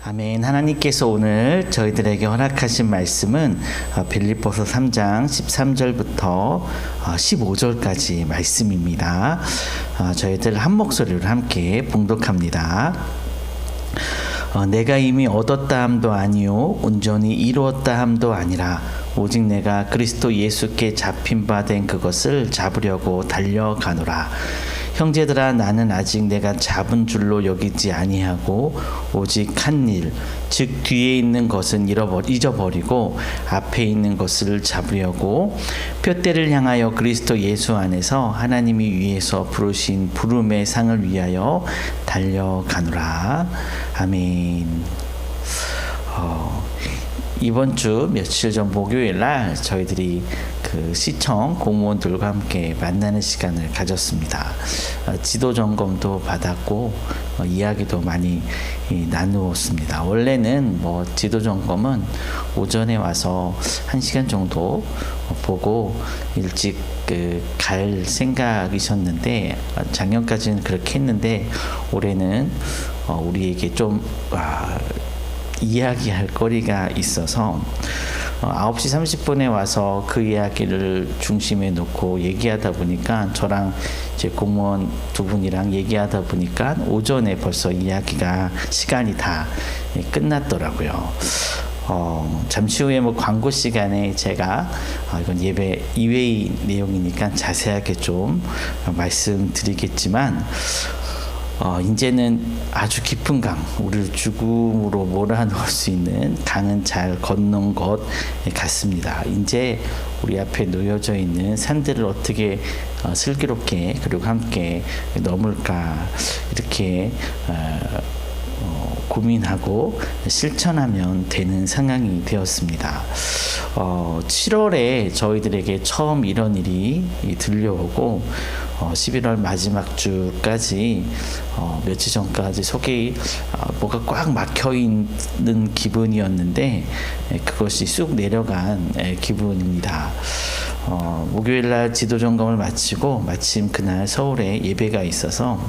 아멘. 하나님께서 오늘 저희들에게 허락하신 말씀은 빌립보서 3장 13절부터 15절까지 말씀입니다. 저희들 한 목소리로 함께 봉독합니다. 내가 이미 얻었다 함도 아니요 온전히 이루었다 함도 아니라 오직 내가 그리스도 예수께 잡힌 바 된 그것을 잡으려고 달려가노라. 형제들아, 나는 아직 내가 잡은 줄로 여기지 아니하고 오직 한 일, 즉 뒤에 있는 것은 잊어버리고 앞에 있는 것을 잡으려고 푯대를 향하여 그리스도 예수 안에서 하나님이 위에서 부르신 부름의 상을 위하여 달려가노라. 아멘. 이번 주 며칠 전 목요일 날 저희들이 그 시청 공무원들과 함께 만나는 시간을 가졌습니다. 지도 점검도 받았고 이야기도 많이 나누었습니다. 원래는 지도 점검은 오전에 와서 1시간 정도 보고 일찍 갈 생각이셨는데 작년까지는 그렇게 했는데 올해는 우리에게 좀 이야기할 거리가 있어서 9시 30분에 와서 그 이야기를 중심에 놓고 얘기하다 보니까 저랑 제 공무원 두 분이랑 얘기하다 보니까 오전에 벌써 이야기가 시간이 다 끝났더라고요. 잠시 후에 광고 시간에 제가 이건 예배 이외의 내용이니까 자세하게 좀 말씀드리겠지만 이제는 아주 깊은 강, 우리를 죽음으로 몰아넣을 수 있는 강은 잘 건넌 것 같습니다. 이제 우리 앞에 놓여져 있는 산들을 어떻게 슬기롭게 그리고 함께 넘을까 이렇게 고민하고 실천하면 되는 상황이 되었습니다. 7월에 저희들에게 처음 이런 일이 들려오고 11월 마지막 주까지 며칠 전까지 속이 뭐가 꽉 막혀 있는 기분이었는데 그것이 쑥 내려간 기분입니다. 목요일날 지도 점검을 마치고 마침 그날 서울에 예배가 있어서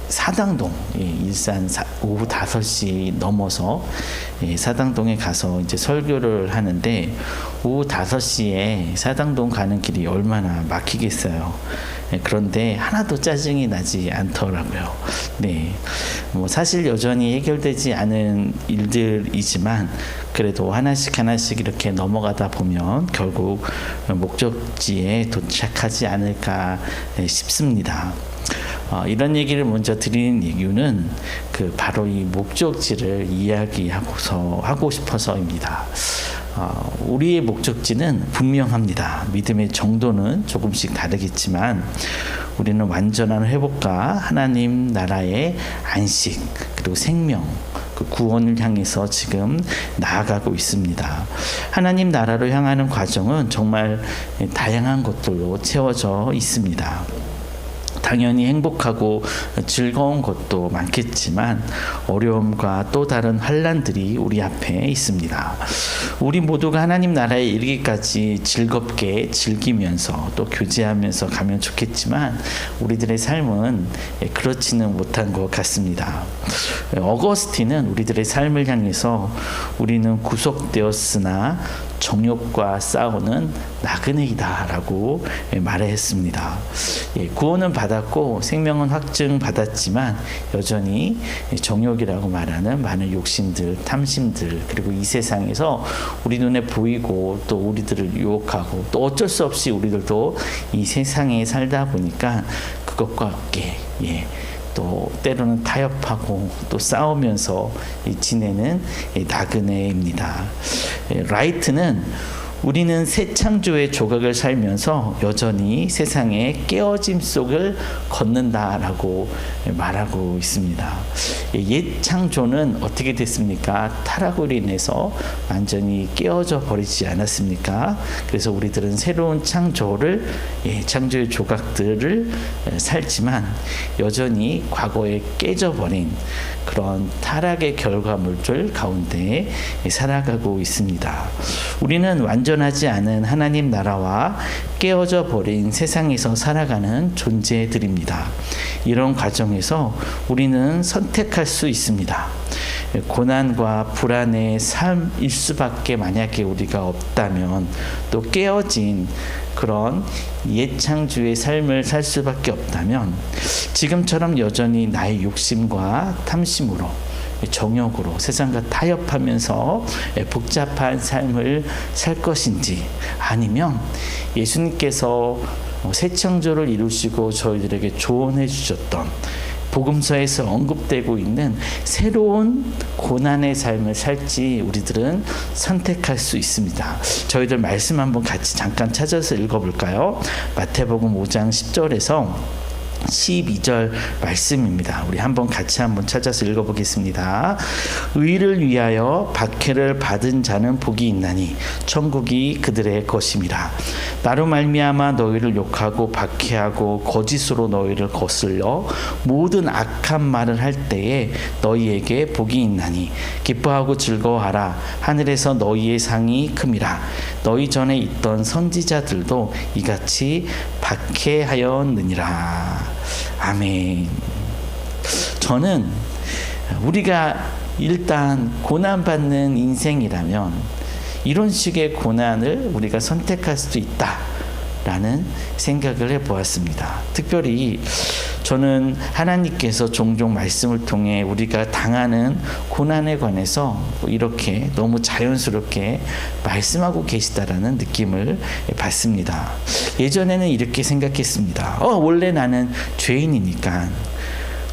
사당동, 일산 오후 5시 넘어서 사당동에 가서 이제 설교를 하는데 오후 5시에 사당동 가는 길이 얼마나 막히겠어요. 그런데 하나도 짜증이 나지 않더라고요. 사실 여전히 해결되지 않은 일들이지만 그래도 하나씩 이렇게 넘어가다 보면 결국 목적지에 도착하지 않을까 싶습니다. 이런 얘기를 먼저 드리는 이유는 바로 이 목적지를 하고 싶어서입니다. 우리의 목적지는 분명합니다. 믿음의 정도는 조금씩 다르겠지만 우리는 완전한 회복과 하나님 나라의 안식 그리고 생명 그 구원을 향해서 지금 나아가고 있습니다. 하나님 나라로 향하는 과정은 정말 다양한 것들로 채워져 있습니다. 당연히 행복하고 즐거운 것도 많겠지만 어려움과 또 다른 환난들이 우리 앞에 있습니다. 우리 모두가 하나님 나라에 이르기까지 즐겁게 즐기면서 또 교제하면서 가면 좋겠지만 우리들의 삶은 그렇지는 못한 것 같습니다. 어거스틴은 우리들의 삶을 향해서 우리는 구속되었으나 정욕과 싸우는 나그네이다 라고 말했습니다. 구원은 받았고 생명은 확증받았지만 여전히 정욕이라고 말하는 많은 욕심들, 탐심들 그리고 이 세상에서 우리 눈에 보이고 또 우리들을 유혹하고 또 어쩔 수 없이 우리들도 이 세상에 살다 보니까 그것과 함께 또 때로는 타협하고 또 싸우면서 지내는 나그네입니다. 라이트는 우리는 새 창조의 조각을 살면서 여전히 세상의 깨어짐 속을 걷는다라고 말하고 있습니다. 옛 창조는 어떻게 됐습니까? 타락으로 인해서 완전히 깨어져 버리지 않았습니까? 그래서 우리들은 새로운 창조의 조각들을 살지만 여전히 과거에 깨져버린 그런 타락의 결과물들 가운데 살아가고 있습니다. 우리는 완전하지 않은 하나님 나라와 깨어져 버린 세상에서 살아가는 존재들입니다. 이런 과정에서 우리는 선택할 수 있습니다. 고난과 불안의 삶일 수밖에 만약에 우리가 없다면, 또 깨어진 그런 예창주의 삶을 살 수밖에 없다면, 지금처럼 여전히 나의 욕심과 탐심으로, 정욕으로 세상과 타협하면서 복잡한 삶을 살 것인지, 아니면 예수님께서 새 창조를 이루시고 저희들에게 조언해 주셨던 복음서에서 언급되고 있는 새로운 고난의 삶을 살지 우리들은 선택할 수 있습니다. 저희들 말씀 한번 같이 잠깐 찾아서 읽어볼까요? 마태복음 5장 10절에서 12절 말씀입니다. 우리 같이 한번 찾아서 읽어보겠습니다. 의를 위하여 박해를 받은 자는 복이 있나니 천국이 그들의 것임이라. 나로 말미암아 너희를 욕하고 박해하고 거짓으로 너희를 거슬려 모든 악한 말을 할 때에 너희에게 복이 있나니 기뻐하고 즐거워하라. 하늘에서 너희의 상이 큼이라. 너희 전에 있던 선지자들도 이같이 박해하였느니라. 아멘. 저는 우리가 일단 고난받는 인생이라면 이런 식의 고난을 우리가 선택할 수도 있다라는 생각을 해보았습니다. 특별히 저는 하나님께서 종종 말씀을 통해 우리가 당하는 고난에 관해서 이렇게 너무 자연스럽게 말씀하고 계시다라는 느낌을 받습니다. 예전에는 이렇게 생각했습니다. 원래 나는 죄인이니까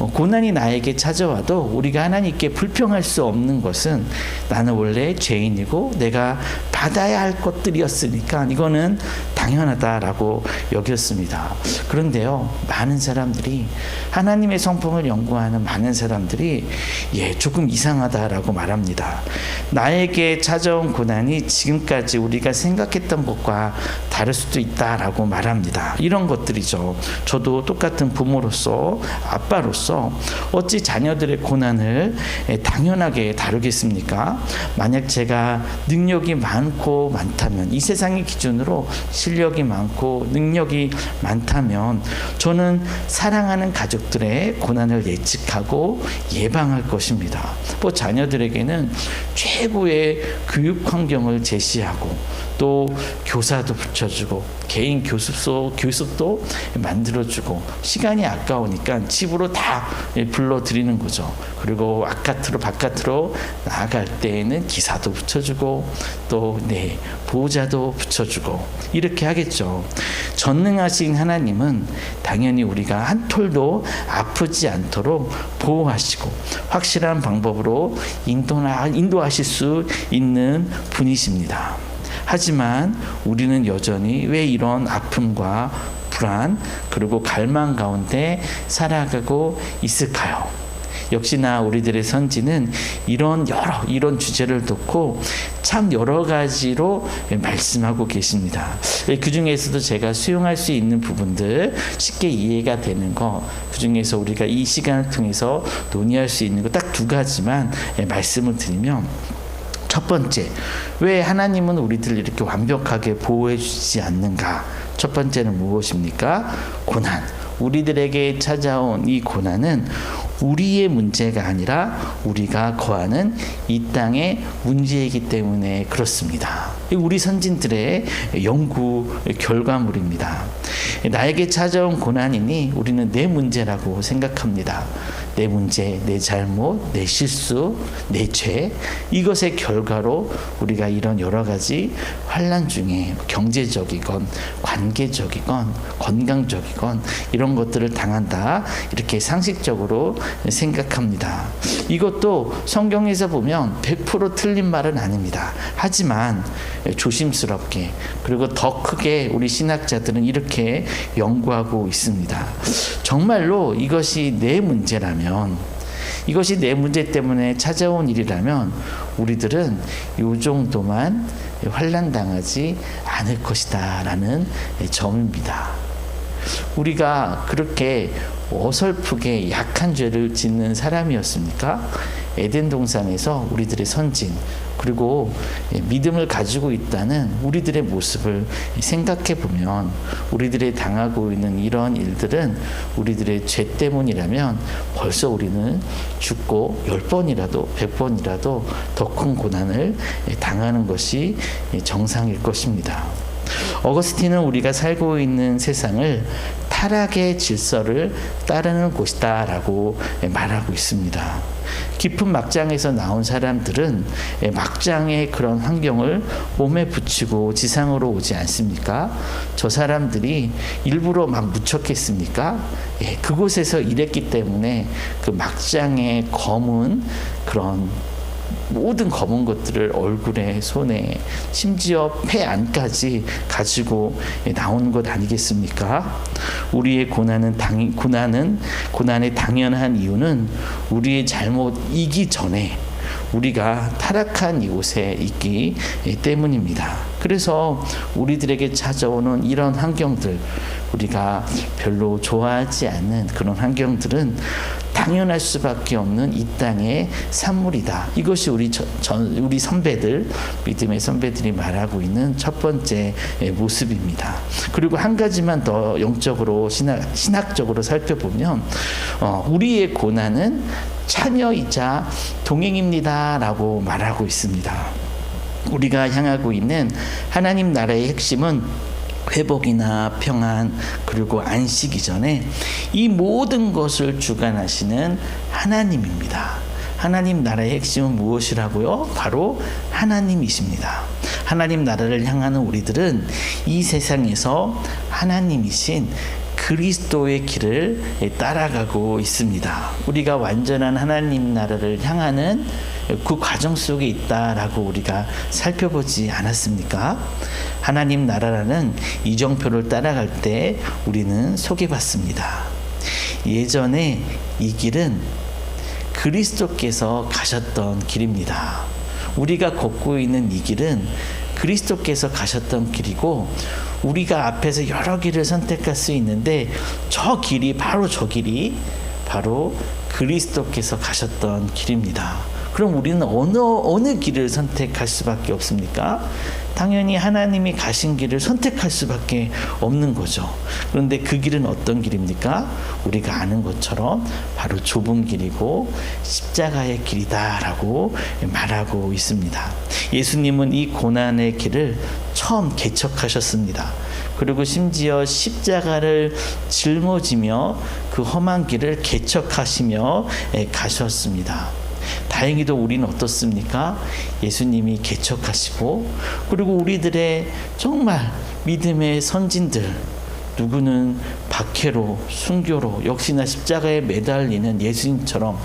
고난이 나에게 찾아와도 우리가 하나님께 불평할 수 없는 것은 나는 원래 죄인이고 내가 받아야 할 것들이었으니까 이거는 당연하다라고 여겼습니다. 그런데요, 많은 사람들이, 하나님의 성품을 연구하는 많은 사람들이 조금 이상하다라고 말합니다. 나에게 찾아온 고난이 지금까지 우리가 생각했던 것과 다를 수도 있다라고 말합니다. 이런 것들이죠. 저도 똑같은 부모로서, 아빠로서 어찌 자녀들의 고난을 당연하게 다루겠습니까? 만약 제가 능력이 많고 많다면, 이 세상의 기준으로 실력이 많고 능력이 많다면 저는 사랑하는 가족들의 고난을 예측하고 예방할 것입니다. 자녀들에게는 최고의 교육 환경을 제시하고 또 교사도 붙여주고 개인 교습도 만들어주고, 시간이 아까우니까 집으로 다 불러들이는 거죠. 그리고 바깥으로 나아갈 때에는 기사도 붙여주고 또 보호자도 붙여주고 이렇게 하겠죠. 전능하신 하나님은 당연히 우리가 한 톨도 아프지 않도록 보호하시고 확실한 방법으로 인도하실 수 있는 분이십니다. 하지만 우리는 여전히 왜 이런 아픔과 불안 그리고 갈망 가운데 살아가고 있을까요? 역시나 우리들의 선지는 이런 주제를 놓고 참 여러 가지로 말씀하고 계십니다. 그 중에서도 제가 수용할 수 있는 부분들, 쉽게 이해가 되는 거, 그 중에서 우리가 이 시간을 통해서 논의할 수 있는 거 딱 두 가지만 말씀을 드리면, 첫 번째, 왜 하나님은 우리들을 이렇게 완벽하게 보호해 주지 않는가? 첫 번째는 무엇입니까? 고난. 우리들에게 찾아온 이 고난은 우리의 문제가 아니라 우리가 거하는 이 땅의 문제이기 때문에 그렇습니다. 우리 선진들의 연구 결과물입니다. 나에게 찾아온 고난이니 우리는 내 문제라고 생각합니다. 내 문제, 내 잘못, 내 실수, 내 죄, 이것의 결과로 우리가 이런 여러 가지 환난 중에 경제적이건 관계적이건 건강적이건 이런 것들을 당한다, 이렇게 상식적으로 생각합니다. 이것도 성경에서 보면 100% 틀린 말은 아닙니다. 하지만 조심스럽게, 그리고 더 크게 우리 신학자들은 이렇게 연구하고 있습니다. 정말로 이것이 내 문제라면, 이것이 내 문제 때문에 찾아온 일이라면 우리들은 이 정도만 환난당하지 않을 것이다 라는 점입니다. 우리가 그렇게 어설프게 약한 죄를 짓는 사람이었습니까? 에덴 동산에서 우리들의 선진 그리고 믿음을 가지고 있다는 우리들의 모습을 생각해 보면 우리들이 당하고 있는 이런 일들은 우리들의 죄 때문이라면 벌써 우리는 죽고 10번이라도 100번이라도 더 큰 고난을 당하는 것이 정상일 것입니다. 어거스틴은 우리가 살고 있는 세상을 타락의 질서를 따르는 곳이다 라고 말하고 있습니다. 깊은 막장에서 나온 사람들은 막장의 그런 환경을 몸에 붙이고 지상으로 오지 않습니까? 저 사람들이 일부러 막 무척했습니까? 그곳에서 일했기 때문에 그 막장의 검은 그런 모든 검은 것들을 얼굴에, 손에, 심지어 폐 안까지 가지고 나오는 것 아니겠습니까? 우리의 고난의 당연한 이유는 우리의 잘못이기 전에 우리가 타락한 이곳에 있기 때문입니다. 그래서 우리들에게 찾아오는 이런 환경들, 우리가 별로 좋아하지 않는 그런 환경들은 당연할 수밖에 없는 이 땅의 산물이다. 이것이 우리 선배들, 믿음의 선배들이 말하고 있는 첫 번째 모습입니다. 그리고 한 가지만 더 영적으로 신학적으로 살펴보면 우리의 고난은 자녀이자 동행입니다 라고 말하고 있습니다. 우리가 향하고 있는 하나님 나라의 핵심은 회복이나 평안 그리고 안식 이전에 이 모든 것을 주관하시는 하나님입니다. 하나님 나라의 핵심은 무엇이라고요? 바로 하나님이십니다. 하나님 나라를 향하는 우리들은 이 세상에서 하나님이신 그리스도의 길을 따라가고 있습니다. 우리가 완전한 하나님 나라를 향하는 그 과정 속에 있다라고 우리가 살펴보지 않았습니까? 하나님 나라라는 이정표를 따라갈 때 우리는 소개받습니다. 예전에 이 길은 그리스도께서 가셨던 길입니다. 우리가 걷고 있는 이 길은 그리스도께서 가셨던 길이고 우리가 앞에서 여러 길을 선택할 수 있는데 저 길이 바로 그리스도께서 가셨던 길입니다. 그럼 우리는 어느 길을 선택할 수밖에 없습니까? 당연히 하나님이 가신 길을 선택할 수밖에 없는 거죠. 그런데 그 길은 어떤 길입니까? 우리가 아는 것처럼 바로 좁은 길이고 십자가의 길이다라고 말하고 있습니다. 예수님은 이 고난의 길을 처음 개척하셨습니다. 그리고 심지어 십자가를 짊어지며 그 험한 길을 개척하시며 가셨습니다. 다행히도 우리는 어떻습니까? 예수님이 개척하시고 그리고 우리들의 정말 믿음의 선진들 누구는 박해로 순교로 역시나 십자가에 매달리는 예수님처럼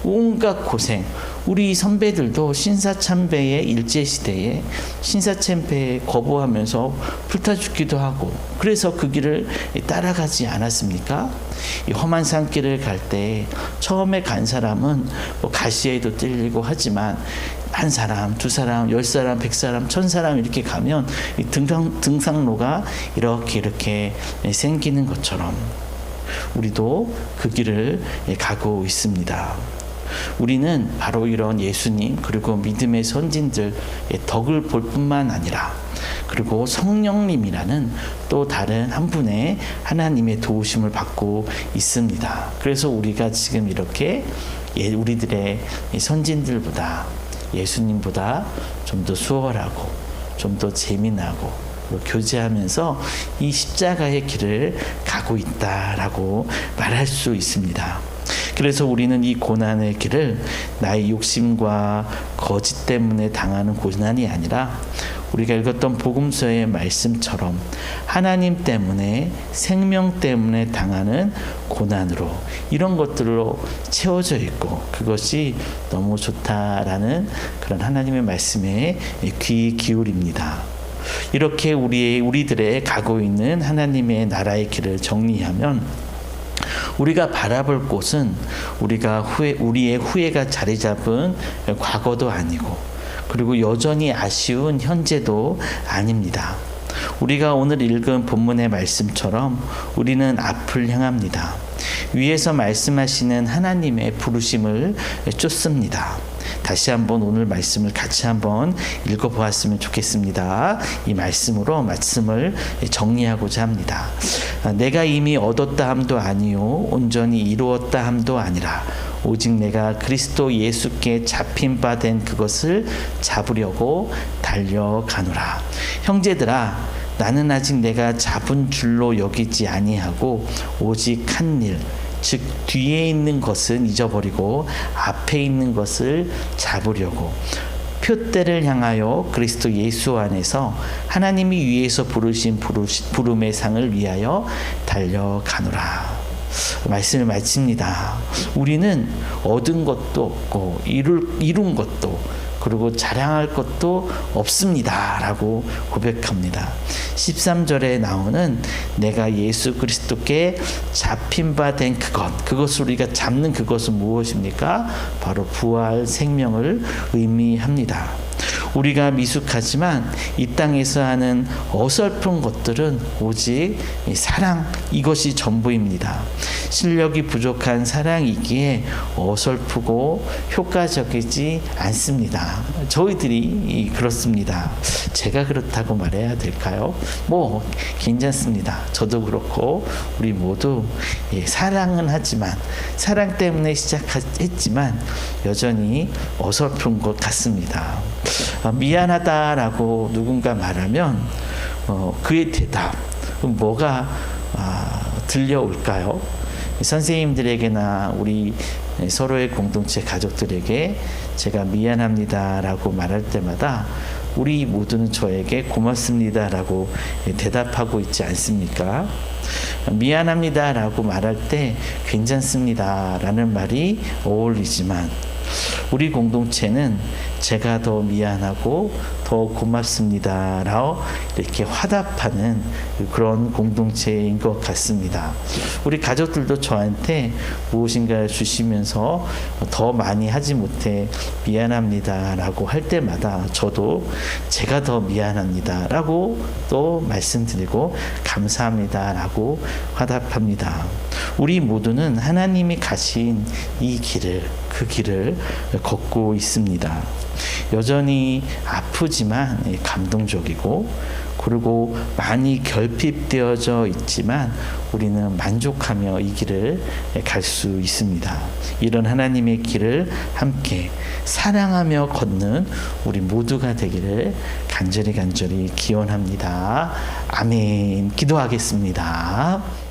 온갖 고생 우리 선배들도 신사참배의 일제시대에 신사참배에 거부하면서 불타 죽기도 하고 그래서 그 길을 따라가지 않았습니까? 이 험한 산길을 갈 때 처음에 간 사람은 뭐 가시에도 찔리고 하지만 한 사람, 두 사람, 10사람, 100사람, 1000사람 이렇게 가면 이 등산로가 이렇게 생기는 것처럼 우리도 그 길을 가고 있습니다. 우리는 바로 이런 예수님 그리고 믿음의 선진들의 덕을 볼 뿐만 아니라 그리고 성령님이라는 또 다른 한 분의 하나님의 도우심을 받고 있습니다. 그래서 우리가 지금 이렇게 우리들의 선진들보다 예수님보다 좀 더 수월하고 좀 더 재미나고 교제하면서 이 십자가의 길을 가고 있다라고 말할 수 있습니다. 그래서 우리는 이 고난의 길을 나의 욕심과 거짓 때문에 당하는 고난이 아니라 우리가 읽었던 복음서의 말씀처럼 하나님 때문에 생명 때문에 당하는 고난으로 이런 것들로 채워져 있고 그것이 너무 좋다라는 그런 하나님의 말씀에 귀 기울입니다. 이렇게 우리들의 가고 있는 하나님의 나라의 길을 정리하면 우리가 바라볼 곳은 우리의 후회가 자리 잡은 과거도 아니고 그리고 여전히 아쉬운 현재도 아닙니다. 우리가 오늘 읽은 본문의 말씀처럼 우리는 앞을 향합니다. 위에서 말씀하시는 하나님의 부르심을 쫓습니다. 다시 한번 오늘 말씀을 같이 한번 읽어보았으면 좋겠습니다. 이 말씀을 정리하고자 합니다. 내가 이미 얻었다 함도 아니요 온전히 이루었다 함도 아니라 오직 내가 그리스도 예수께 잡힌 바 된 그것을 잡으려고 달려가노라. 형제들아, 나는 아직 내가 잡은 줄로 여기지 아니하고 오직 한 일, 즉 뒤에 있는 것은 잊어버리고 앞에 있는 것을 잡으려고 표대를 향하여 그리스도 예수 안에서 하나님이 위에서 부르신 부름의 상을 위하여 달려가노라. 말씀을 마칩니다. 우리는 얻은 것도 없고 이룬 것도 그리고 자랑할 것도 없습니다 라고 고백합니다. 13절에 나오는 내가 예수 그리스도께 잡힌 바 된 그것을 우리가 잡는 그것은 무엇입니까? 바로 부활 생명을 의미합니다. 우리가 미숙하지만 이 땅에서 하는 어설픈 것들은 오직 사랑, 이것이 전부입니다. 실력이 부족한 사랑이기에 어설프고 효과적이지 않습니다. 저희들이 그렇습니다. 제가 그렇다고 말해야 될까요? 괜찮습니다. 저도 그렇고 우리 모두 사랑은 하지만 사랑 때문에 시작했지만 여전히 어설픈 것 같습니다. 미안하다라고 누군가 말하면 그의 대답 뭐가 들려올까요? 선생님들에게나 우리 서로의 공동체 가족들에게 제가 미안합니다라고 말할 때마다 우리 모두는 저에게 고맙습니다라고 대답하고 있지 않습니까? 미안합니다라고 말할 때 괜찮습니다라는 말이 어울리지만 우리 공동체는 제가 더 미안하고 더 고맙습니다라고 이렇게 화답하는 그런 공동체인 것 같습니다. 우리 가족들도 저한테 무엇인가를 주시면서 더 많이 하지 못해 미안합니다라고 할 때마다 저도 제가 더 미안합니다라고 또 말씀드리고 감사합니다라고 화답합니다. 우리 모두는 하나님이 가신 그 길을 걷고 있습니다. 여전히 아프지만 감동적이고 그리고 많이 결핍되어져 있지만 우리는 만족하며 이 길을 갈 수 있습니다. 이런 하나님의 길을 함께 사랑하며 걷는 우리 모두가 되기를 간절히 기원합니다. 아멘. 기도하겠습니다.